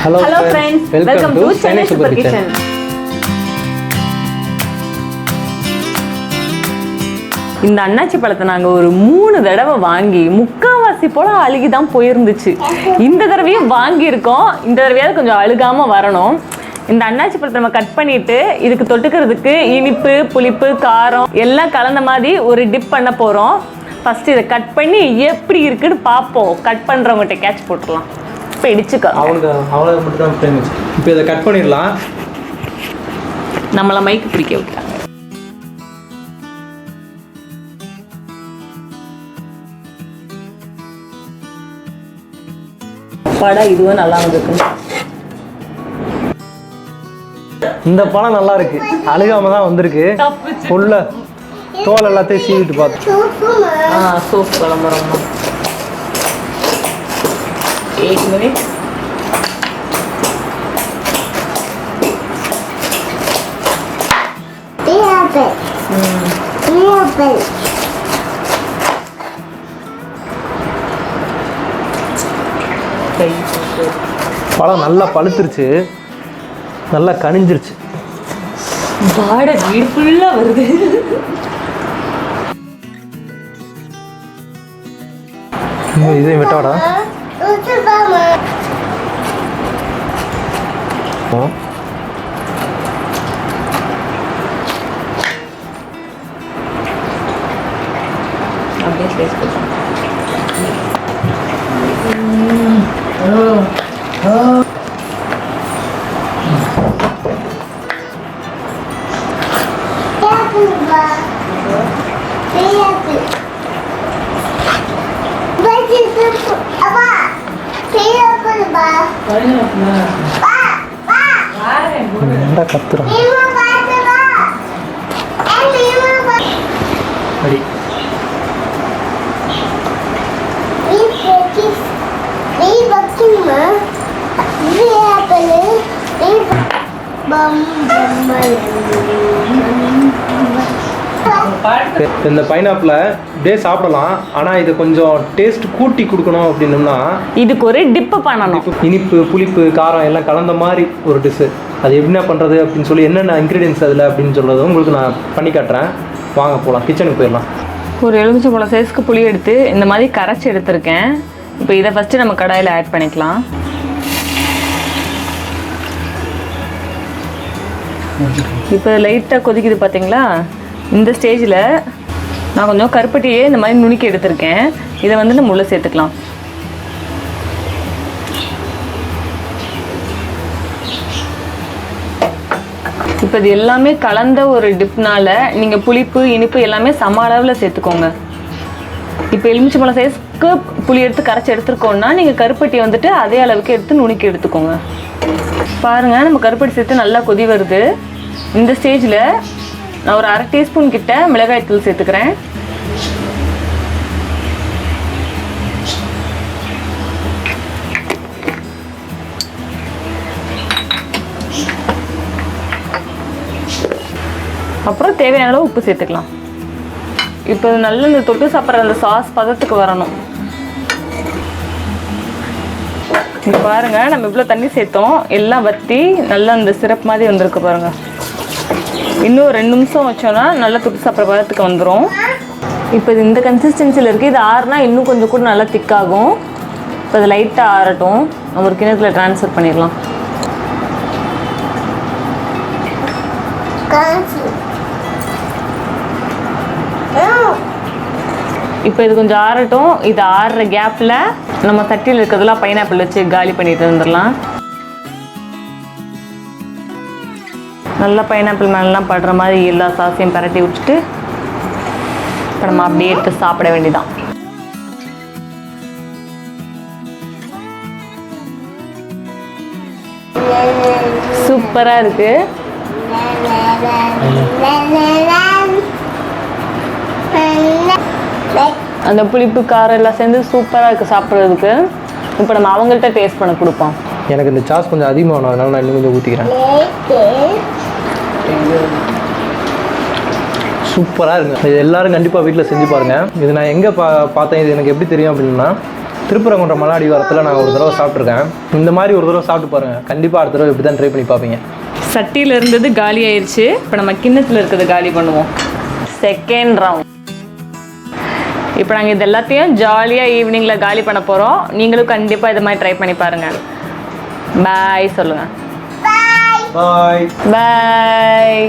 Hello friends, welcome to Chennai Super Kitchen. இந்த அன்னாச்சி பழத்தை நாங்கள் ஒரு 3 தடவை வாங்கி முக்காவாசி போல அழுகி தான் போயிருந்துச்சு. இந்த தடவையும் வாங்கியிருக்கோம். இந்த தடவையாவது கொஞ்சம் அழுகாமல் வரணும். இந்த அன்னாச்சி பழத்தை நம்ம கட் பண்ணிட்டு இதுக்கு தொட்டுக்கிறதுக்கு இனிப்பு புளிப்பு காரம் எல்லாம் கலந்த மாதிரி ஒரு டிப் பண்ண போகிறோம். ஃபஸ்ட்டு இதை கட் பண்ணி எப்படி இருக்குன்னு பார்ப்போம். கட் பண்ணுறவங்ககிட்ட கேட்ச் போட்டுடலாம். இப்போ இடிச்சுக்க அவ்வளோ மட்டும் தான் ஃபேமஸ். இப்போ இதை கட் பண்ணிடலாம். நம்மளை மைக்கு பிடிக்க விட்டாங்க. படம் இதுவும் நல்லா இருக்கு. இந்த பழம் நல்லா இருக்கு, அழுகாம தான் வந்திருக்கு. உள்ள தோல் எல்லாத்தையும் சீவிட்டு பார்த்தோம். சூப் விளம்பரம் 8 minutes. பழம் நல்லா பழுத்துருச்சு, நல்லா கனிஞ்சிருச்சு. வாடை வீடு ஃபுல்லாக வருது. இதையும் வெட்டாடா. அப்படியே ஸ்பேஸ் கொடுத்தோம். கத்துறோம் அடி. இந்த பைனாப்பிளை இப்படியே சாப்பிடலாம். ஆனால் இது கொஞ்சம் டேஸ்ட் கூட்டி கொடுக்கணும் அப்படின்னோம்னா இதுக்கு ஒரு டிப்பு பண்ணணும். இனிப்பு புளிப்பு காரம் எல்லாம் கலந்த மாதிரி ஒரு டிஷ்ஷு. அது எப்படின்னா பண்ணுறது அப்படின்னு சொல்லி என்னென்ன இன்க்ரீடியன்ஸ் அதில் அப்படின்னு சொல்கிறது உங்களுக்கு நான் பண்ணி காட்டுறேன். வாங்க போகலாம், கிச்சனுக்கு போயிடலாம். ஒரு எலுமிச்சை பழம் சைஸ்க்கு புளி எடுத்து இந்த மாதிரி கரைச்சி எடுத்திருக்கேன். இப்போ இதை ஃபஸ்ட்டு நம்ம கடாயில் ஆட் பண்ணிக்கலாம். இப்போ லைட்டாக கொதிக்குது பார்த்தீங்களா? இந்த ஸ்டேஜில் நான் கொஞ்சம் கருப்பட்டியே இந்த மாதிரி நுணுக்கி எடுத்திருக்கேன். இதை வந்து நம்ம உள்ளே சேர்த்துக்கலாம். இப்போ இது எல்லாமே கலந்த ஒரு டிப்னால நீங்கள் புளிப்பு இனிப்பு எல்லாமே சம அளவில் சேர்த்துக்கோங்க. இப்போ எலுமிச்சம்பழம் சைஸ்க்கு புளி எடுத்து கரைச்சி எடுத்துருக்கோன்னா நீங்கள் கருப்பட்டியை வந்துட்டு அதே அளவுக்கு எடுத்து நுணுக்கி எடுத்துக்கோங்க. பாருங்கள், நம்ம கருப்பட்டி சேர்த்து நல்லா கொதி வருது. இந்த ஸ்டேஜில் நான் ஒரு 1/2 டீஸ்பூன் கிட்ட மிளகாய் தூள் சேர்த்துக்கிறேன். அப்புறம் தேவையான அளவு உப்பு சேர்த்துக்கலாம். இப்போ நல்ல இந்த தொட்டு சாப்பிட்ற அந்த சாஸ் பதத்துக்கு வரணும். இப்போ பாருங்கள், நம்ம இவ்வளோ தண்ணி சேர்த்தோம், எல்லாம் வற்றி நல்லா அந்த சிரப் மாதிரி வந்திருக்கு பாருங்கள். இன்னும் 2 நிமிஷம் வச்சோன்னா நல்லா தொட்டு சாப்பிட்ற பதத்துக்கு வந்துடும். இப்போ இது இந்த கன்சிஸ்டன்சியில் இருக்குது. இது ஆறுனா இன்னும் கொஞ்சம் கூட நல்லா திக்காகும். இப்போ அது லைட்டாக ஆறட்டும். நம்ம ஒரு கிணத்துல ட்ரான்ஸ்ஃபர் பண்ணிடலாம். இப்போ இது கொஞ்சம் ஆறட்டும். இது ஆறுற கேப்பில் நம்ம தட்டியில் இருக்கிறதெல்லாம் பைனாப்பிள் வச்சு காலி பண்ணிட்டு வந்துடலாம். நல்லா பைனாப்பிள் மேலாம் படுற மாதிரி எல்லா சாஸையும் பரட்டி விட்டுட்டு இப்போ நம்ம அப்படியே எடுத்து சாப்பிட வேண்டியதான். சூப்பராக இருக்குது. அந்த புளிப்பு காரம் எல்லாம் சேர்ந்து சூப்பராக இருக்குது சாப்பிட்றதுக்கு. இப்போ நம்ம அவங்கள்ட்ட டேஸ்ட் பண்ண கொடுப்போம். எனக்கு இந்த சாஸ் கொஞ்சம் அதிகமாகணும், அதனால நான் இன்னும் கொஞ்சம் ஊற்றிக்கிறேன். சூப்பராக இருக்குங்க. இது எல்லோரும் கண்டிப்பாக வீட்டில் செஞ்சு பாருங்கள். இது நான் எங்கே பார்த்தேன், இது எனக்கு எப்படி தெரியும் அப்படின்னா திருப்பரங்குன்றம் மலை அடிவாரத்தில் நான் ஒரு தடவை சாப்பிட்ருக்கேன். இந்த மாதிரி ஒரு தடவை சாப்பிட்டு பாருங்கள், கண்டிப்பாக அடுத்த தடவை இப்படி தான் ட்ரை பண்ணி பார்ப்பீங்க. சட்டியில் இருந்தது காலி ஆயிடுச்சு. இப்போ நம்ம கிண்ணத்தில் இருக்கிறது காலி பண்ணுவோம். Second round. இப்போ நாங்கள் இது எல்லாத்தையும் ஜாலியாக ஈவினிங்கில் காலி பண்ண போகிறோம். நீங்களும் கண்டிப்பாக இது மாதிரி ட்ரை பண்ணி பாருங்கள். பாய் சொல்லுங்கள். பாய். பாய்.